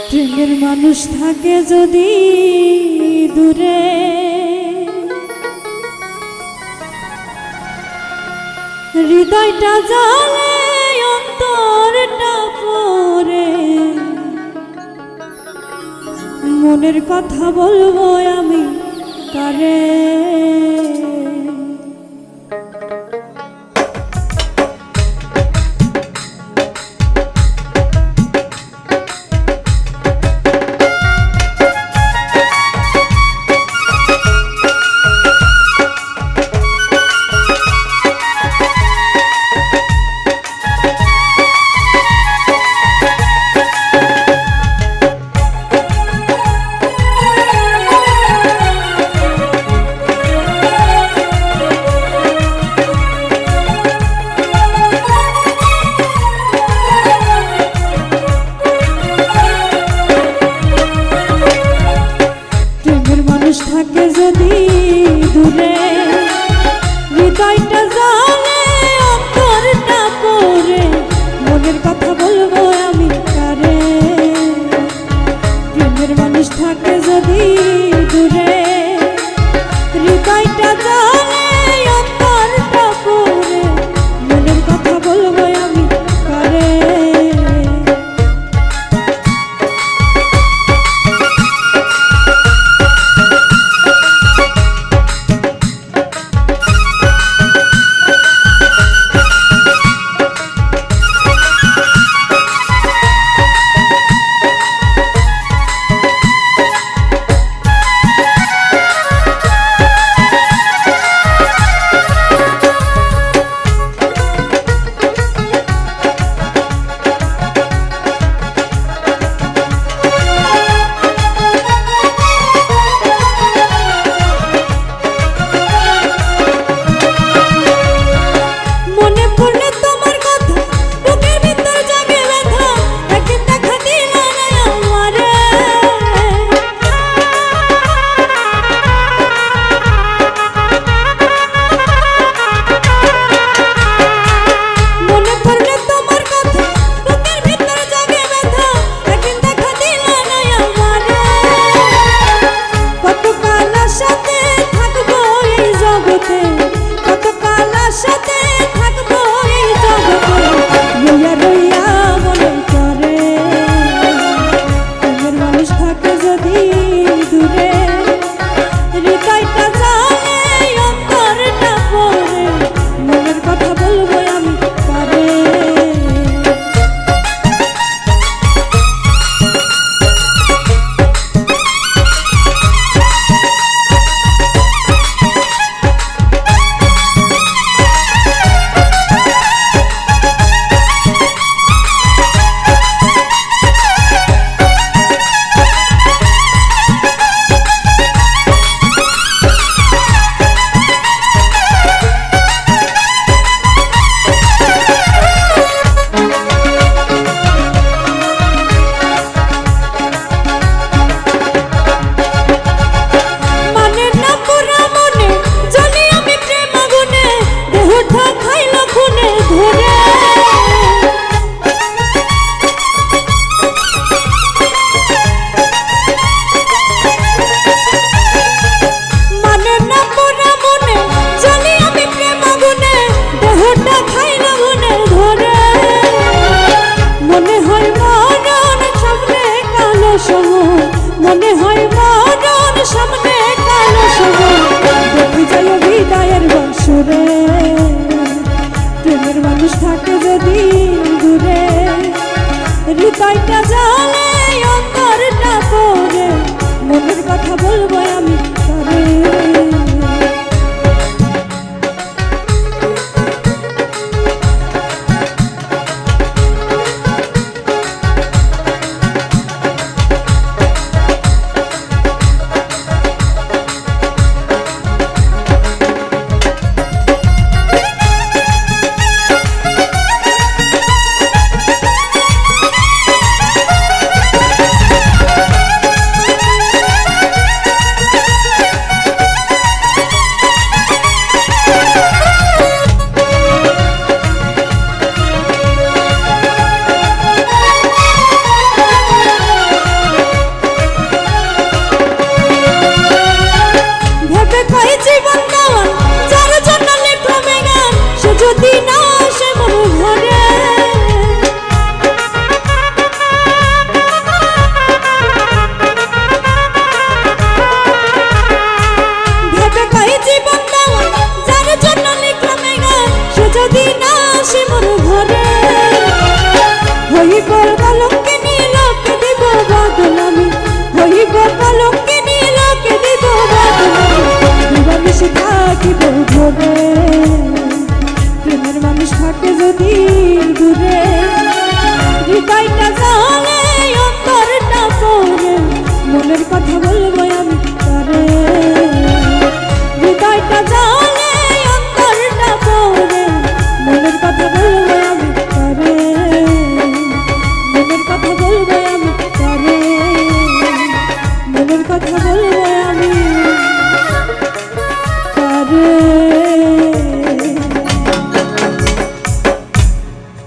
প্রেমের মানুষ থাকে যদি দূরে, হৃদয়টা জ্বলে অন্তরটা পড়ে, মনের কথা বলবো আমি কারে। থাকে যদি দূরে, হৃদয়টা জ্বলে অন্তরটা পড়ে, মনের কথা বলবো আমি কারে। প্রেমের মানুষ থাকে যদি দূরে, হৃদয়টা জ্বলে অন্তরটা পড়ে, মনের কথা বলবো আমি কারে। মনে হয় মরণ সামনে কালো সময়, দেখি যায় হৃদয়ের বংশরে। প্রেমের মানুষ থাকে যদি দূরে, হৃদয়টা জ্বলে অন্তরটা পড়ে, মনের কথা বলবো আমি কারে। মনের কথা বলবো আমি করে, হৃদয়টা জালে অন্তরটা পড়ে, মনের কথা বলবো আমি করে, মনের কথা বলবো আমি করে, মনের কথা বলবো